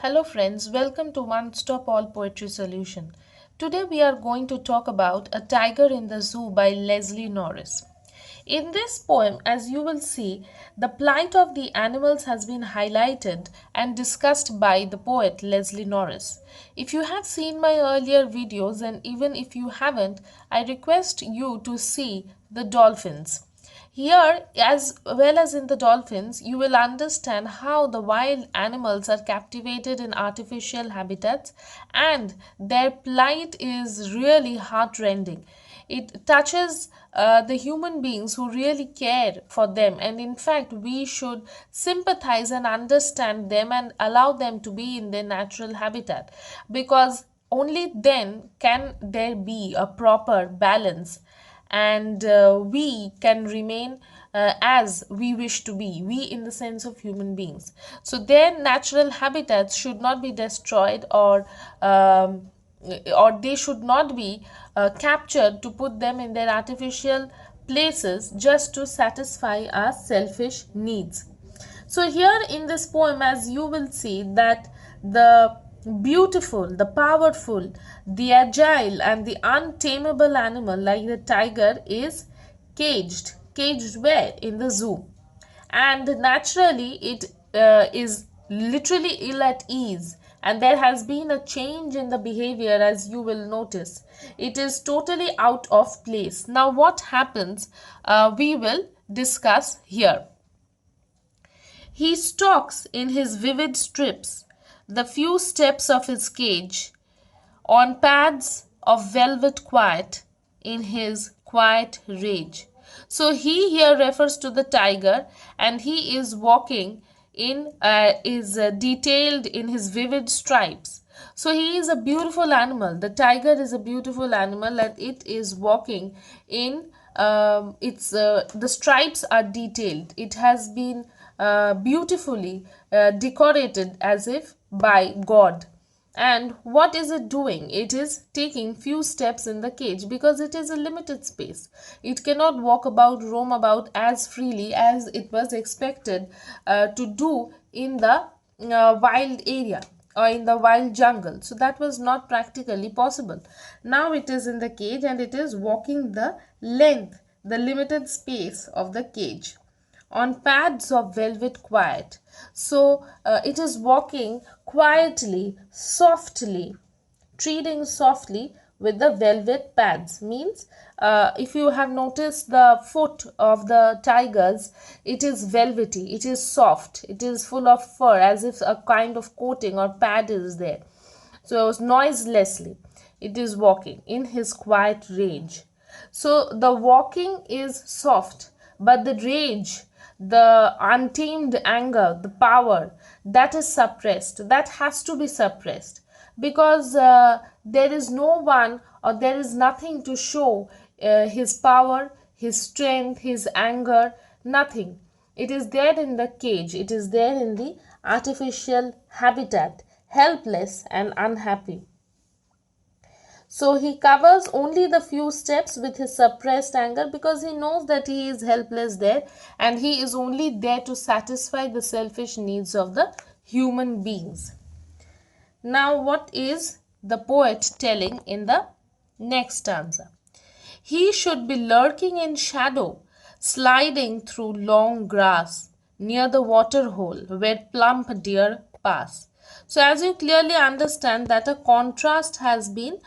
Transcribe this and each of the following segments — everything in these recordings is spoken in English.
Hello friends, welcome to One Stop All Poetry Solution. Today we are going to talk about A Tiger in the Zoo by Leslie Norris. In this poem, as you will see, the plight of the animals has been highlighted and discussed by the poet Leslie Norris. If you have seen my earlier videos and even if you haven't, I request you to see the dolphins. Here, as well as in the dolphins, you will understand how the wild animals are captivated in artificial habitats and their plight is really heartrending. It touches the human beings who really care for them, and in fact, we should sympathize and understand them and allow them to be in their natural habitat because only then can there be a proper balance and we can remain as we wish to be, we in the sense of human beings. So their natural habitats should not be destroyed or they should not be captured to put them in their artificial places just to satisfy our selfish needs. So here in this poem, as you will see, that the beautiful, the powerful, the agile and the untamable animal like the tiger is caged. Caged where? In the zoo. And naturally it is literally ill at ease, and there has been a change in the behavior, as you will notice. It is totally out of place. Now what happens, we will discuss here. He stalks in his vivid strips the few steps of his cage on pads of velvet quiet in his quiet rage. So he here refers to the tiger, and he is walking in is detailed in his vivid stripes. So he is a beautiful animal. The tiger is a beautiful animal and it is walking in its the stripes are detailed. It has been beautifully decorated as if by God. And what is it doing? It is taking few steps in the cage because it is a limited space. It cannot walk about, roam about as freely as it was expected to do in the wild area or in the wild jungle. So that was not practically possible. Now it is in the cage and it is walking the length, the limited space of the cage on pads of velvet quiet. So it is walking quietly, softly, treading softly with the velvet pads. Means if you have noticed the foot of the tigers, it is velvety, it is soft, it is full of fur as if a kind of coating or pad is there. So noiselessly it is walking in his quiet rage. So the walking is soft, but the rage, the untamed anger, the power, that is suppressed. That has to be suppressed because there is no one or there is nothing to show his power, his strength, his anger, nothing. It is there in the cage, it is there in the artificial habitat, helpless and unhappy. So he covers only the few steps with his suppressed anger because he knows that he is helpless there and he is only there to satisfy the selfish needs of the human beings. Now, what is the poet telling in the next stanza? He should be lurking in shadow, sliding through long grass near the water hole where plump deer pass. So, as you clearly understand that a contrast has been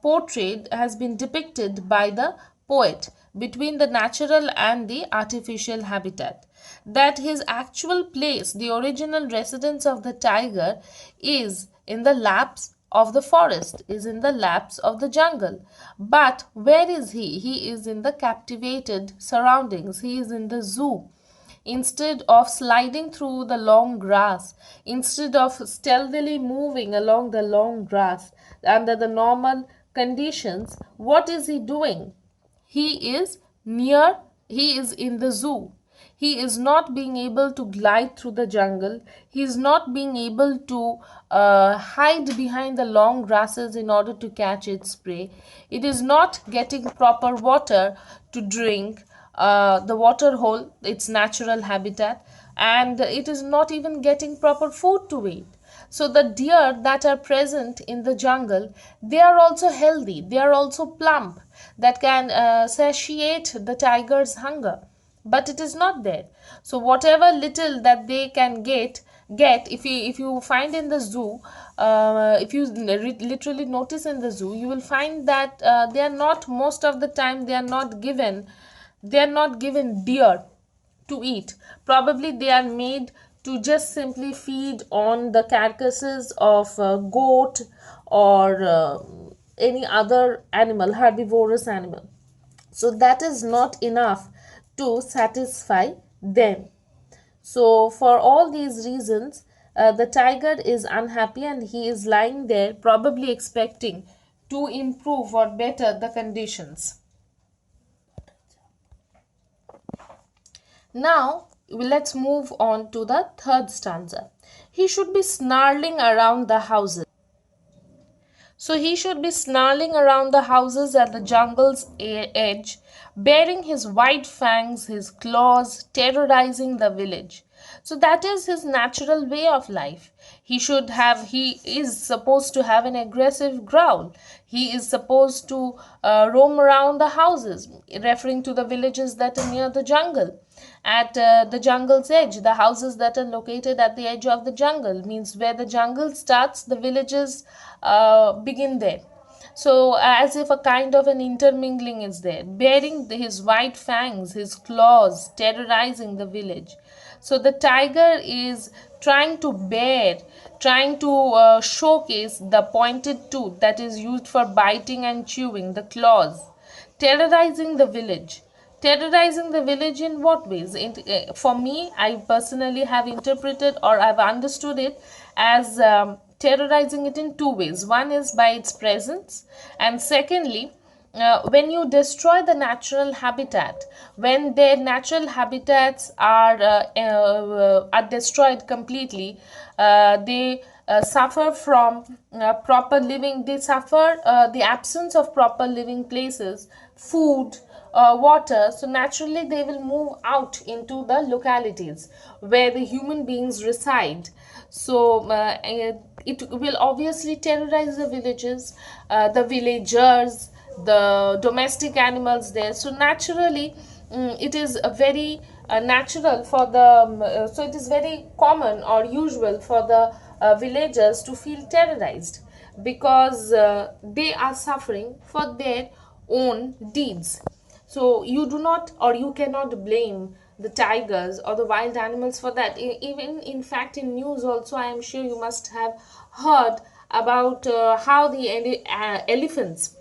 portrayed, has been depicted by the poet between the natural and the artificial habitat. That his actual place, the original residence of the tiger, is in the laps of the forest, is in the laps of the jungle. But where is he? He is in the captivated surroundings, he is in the zoo. Instead of sliding through the long grass, instead of stealthily moving along the long grass under the normal conditions, what is he doing? He is near, he is in the zoo. He is not being able to glide through the jungle. He is not being able to hide behind the long grasses in order to catch its prey. It is not getting proper water to drink, the water hole, its natural habitat, and it is not even getting proper food to eat. So the deer that are present in the jungle, they are also healthy, they are also plump, that can satiate the tiger's hunger, but it is not there. So whatever little that they can get, if you find in the zoo, if you literally notice in the zoo, you will find that they are not, most of the time they are not given deer to eat. Probably they are made to just simply feed on the carcasses of goat or any other animal, herbivorous animal. So that is not enough to satisfy them. So for all these reasons, the tiger is unhappy and he is lying there, probably expecting to improve or better the conditions. Now, let's move on to the third stanza. He should be snarling around the houses. So he should be snarling around the houses at the jungle's edge, baring his white fangs, his claws, terrorizing the village. So that is his natural way of life. He is supposed to have an aggressive growl. He is supposed to roam around the houses, referring to the villages that are near the jungle. At the jungle's edge, the houses that are located at the edge of the jungle, means where the jungle starts, the villages begin there. So as if a kind of an intermingling is there, bearing his white fangs, his claws, terrorizing the village. So the tiger is trying to showcase the pointed tooth that is used for biting and chewing, the claws, terrorizing the village. Terrorizing the village in what ways? For me, I personally have interpreted, or I've understood it as terrorizing it in two ways. One is by its presence, and secondly, when you destroy the natural habitat, when their natural habitats are destroyed completely, they suffer from proper living, they suffer the absence of proper living places, food, water. So naturally they will move out into the localities where the human beings reside. So it will obviously terrorize the villages, the villagers, the domestic animals there. So naturally, it is a very natural for the so it is very common or usual for the villagers to feel terrorized, because they are suffering for their own deeds. So you do not, or you cannot blame the tigers or the wild animals for that. Even in fact, in news also, I am sure you must have heard about how the elephants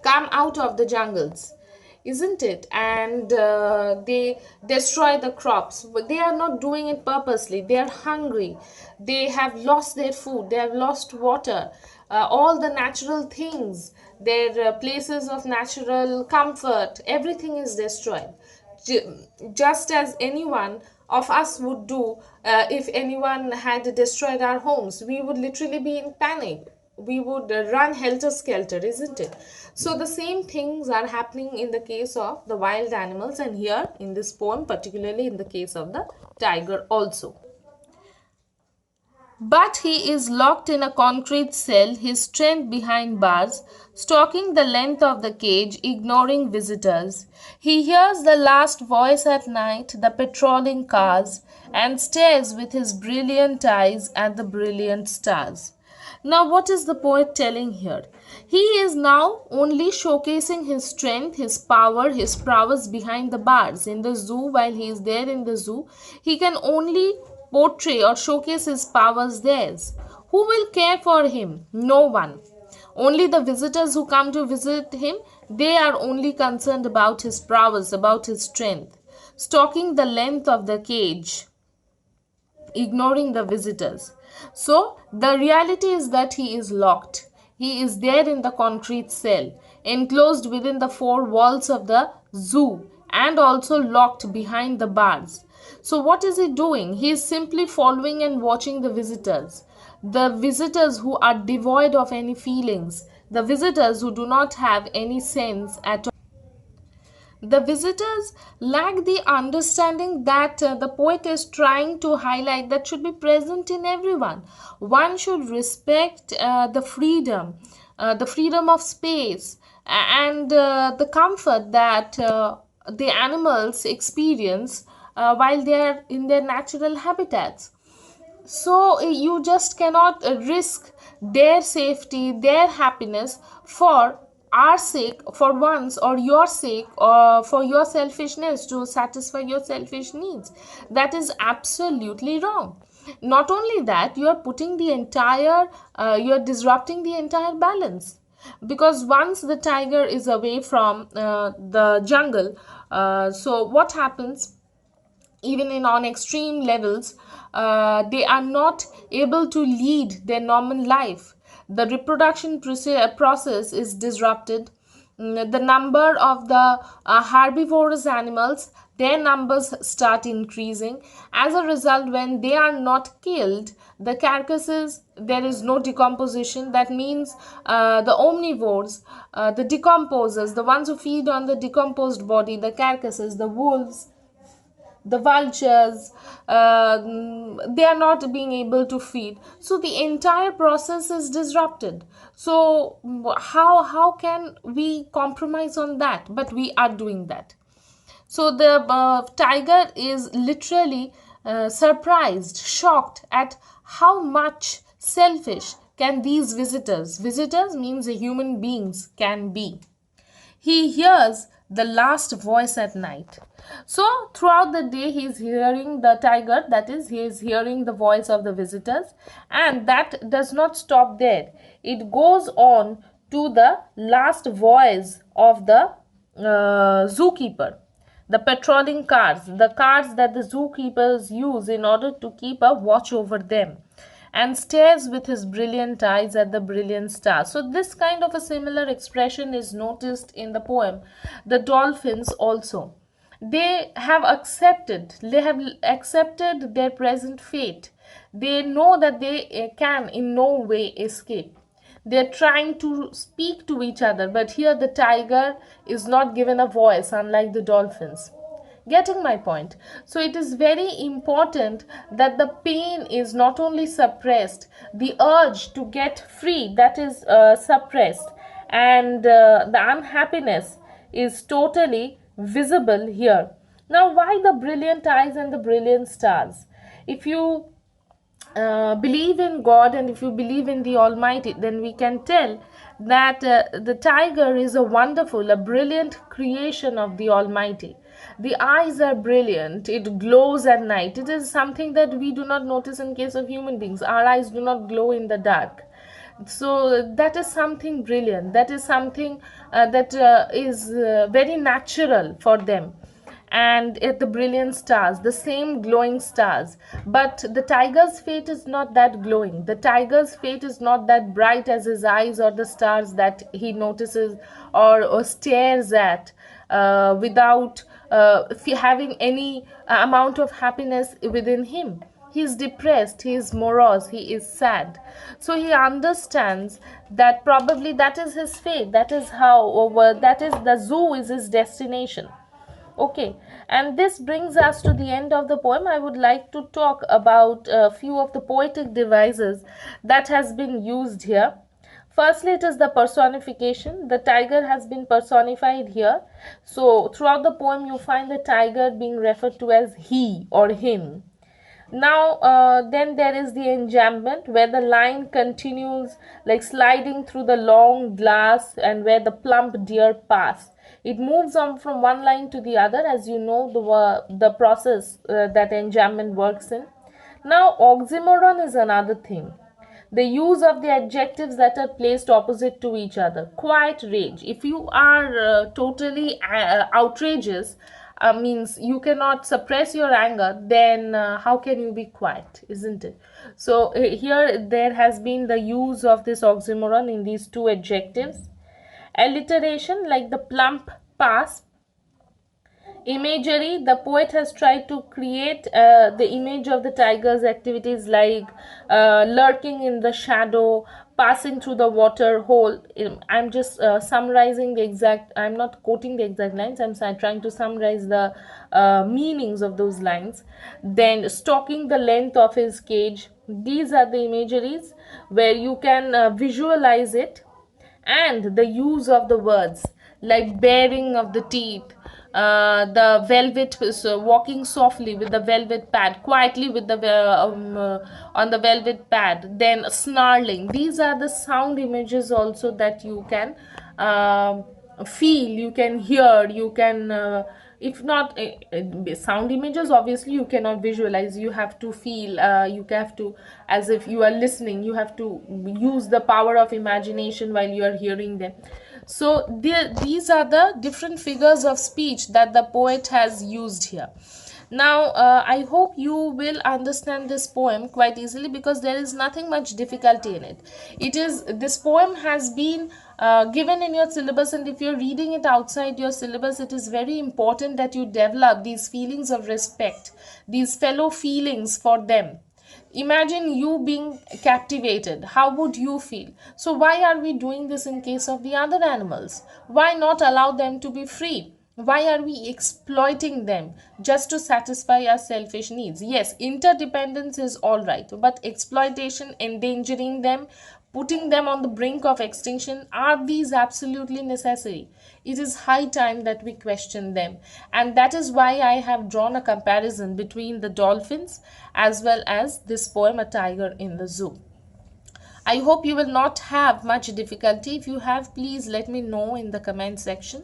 come out of the jungles, isn't it? And they destroy the crops, but they are not doing it purposely. They are hungry, they have lost their food, they have lost water, all the natural things, their places of natural comfort, everything is destroyed. Just as anyone of us would do, if anyone had destroyed our homes, we would literally be in panic, we would run helter skelter, isn't it? So the same things are happening in the case of the wild animals, and here in this poem, particularly in the case of the tiger also. But he is locked in a concrete cell, his strength behind bars, stalking the length of the cage, ignoring visitors. He hears the last voice at night, the patrolling cars, and stares with his brilliant eyes at the brilliant stars. Now, what is the poet telling here? He is now only showcasing his strength, his power, his prowess behind the bars. In the zoo, while he is there in the zoo, he can only portray or showcase his powers there. Who will care for him? No one. Only the visitors who come to visit him, they are only concerned about his prowess, about his strength. Stalking the length of the cage, ignoring the visitors. So the reality is that he is locked. He is there in the concrete cell, enclosed within the four walls of the zoo, and also locked behind the bars. So what is he doing? He is simply following and watching the visitors. The visitors who are devoid of any feelings, the visitors who do not have any sense at all. The visitors lack the understanding that the poet is trying to highlight that should be present in everyone. One should respect the freedom of space, and the comfort that the animals experience while they are in their natural habitats. So you just cannot risk their safety, their happiness for our sake, for once, or your sake, or for your selfishness, to satisfy your selfish needs. That is absolutely wrong. Not only that, you are putting the entire you are disrupting the entire balance, because once the tiger is away from the jungle, so what happens, even in on extreme levels, they are not able to lead their normal life. The reproduction process is disrupted. The number of the herbivorous animals, their numbers start increasing. As a result, when they are not killed, the carcasses, there is no decomposition. That means the omnivores, the decomposers, the ones who feed on the decomposed body, the carcasses, the wolves, the vultures, they are not being able to feed, so the entire process is disrupted. So how can we compromise on that? But we are doing that. So the tiger is literally surprised, shocked at how much selfish can these visitors means the human beings can be. He hears the last voice at night. So throughout the day he is hearing the tiger, that is, he is hearing the voice of the visitors, and that does not stop there. It goes on to the last voice of the zookeeper, the patrolling cars, the cars that the zookeepers use in order to keep a watch over them, and stares with his brilliant eyes at the brilliant stars. So, this kind of a similar expression is noticed in the poem. The dolphins also. They have accepted their present fate. They know that they can in no way escape. They're trying to speak to each other, but here the tiger is not given a voice, unlike the dolphins. Getting my point? So it is very important that the pain is not only suppressed, the urge to get free, that is suppressed, and the unhappiness is totally visible here. Now, why the brilliant eyes and the brilliant stars? If you believe in God, and if you believe in the Almighty, then we can tell that the tiger is a wonderful, a brilliant creation of the Almighty. The eyes are brilliant, it glows at night. It is something that we do not notice in case of human beings. Our eyes do not glow in the dark. So that is something brilliant, that is something that is very natural for them. And the brilliant stars, the same glowing stars. But the tiger's fate is not that glowing. The tiger's fate is not that bright as his eyes or the stars that he notices or stares at without having any amount of happiness within him. He is depressed, he is morose, he is sad. So he understands that probably that is his fate, that is how, that is, the zoo is his destination. Okay, and this brings us to the end of the poem. I would like to talk about a few of the poetic devices that has been used here. Firstly, it is the personification. The tiger has been personified here. So throughout the poem, you find the tiger being referred to as he or him. Now, then there is the enjambment, where the line continues like sliding through the long glass, and where the plump deer pass. It moves on from one line to the other, as you know the process that enjambment works in. Now, oxymoron is another thing. The use of the adjectives that are placed opposite to each other. Quiet rage. If you are totally outrageous, means you cannot suppress your anger, then how can you be quiet, isn't it? So here there has been the use of this oxymoron in these two adjectives. Alliteration, like the plump pass, Imagery, the poet has tried to create the image of the tiger's activities like lurking in the shadow, passing through the water hole. I'm just summarizing the exact, I'm not quoting the exact lines, trying to summarize the meanings of those lines. Then stalking the length of his cage. These are the imageries where you can visualize it, and the use of the words like baring of the teeth, the velvet, so walking softly with the velvet pad, quietly with the on the velvet pad, then snarling. These are the sound images also that you can feel, you can hear, you can if not sound images, obviously you cannot visualize, you have to feel, you have to, as if you are listening, you have to use the power of imagination while you are hearing them. So these are the different figures of speech that the poet has used here. Now I hope you will understand this poem quite easily, because there is nothing much difficulty in it. This poem has been given in your syllabus, and if you're reading it outside your syllabus, it is very important that you develop these feelings of respect, these fellow feelings for them. Imagine you being captivated, how would you feel? So why are we doing this in case of the other animals? Why not allow them to be free? Why are we exploiting them just to satisfy our selfish needs? Yes, interdependence is all right, but exploitation, endangering them, putting them on the brink of extinction, are these absolutely necessary? It is high time that we question them. And that is why I have drawn a comparison between the dolphins as well as this poem, A Tiger in the Zoo. I hope you will not have much difficulty. If you have, please let me know in the comment section.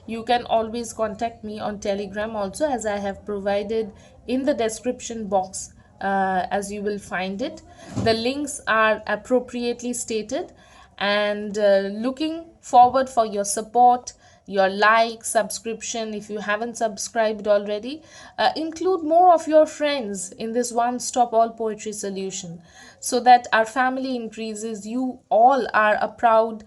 You can always contact me on Telegram also, as I have provided in the description box, as you will find it. The links are appropriately stated, and looking forward for your support, your like, subscription. If you haven't subscribed already, include more of your friends in this one stop all poetry solution, so that our family increases. You all are proud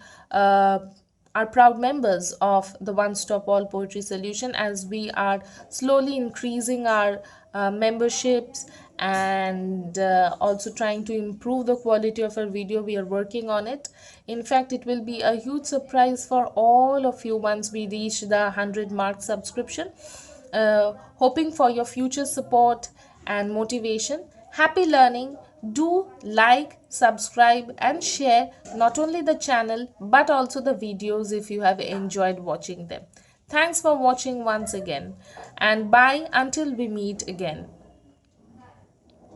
members of the one stop all poetry solution, as we are slowly increasing our memberships, and also trying to improve the quality of our video. We are working on it. In fact, it will be a huge surprise for all of you once we reach the 100 mark subscription. Hoping for your future support and motivation. Happy learning. Do like, subscribe and share not only the channel but also the videos if you have enjoyed watching them. Thanks for watching once again, and bye until we meet again.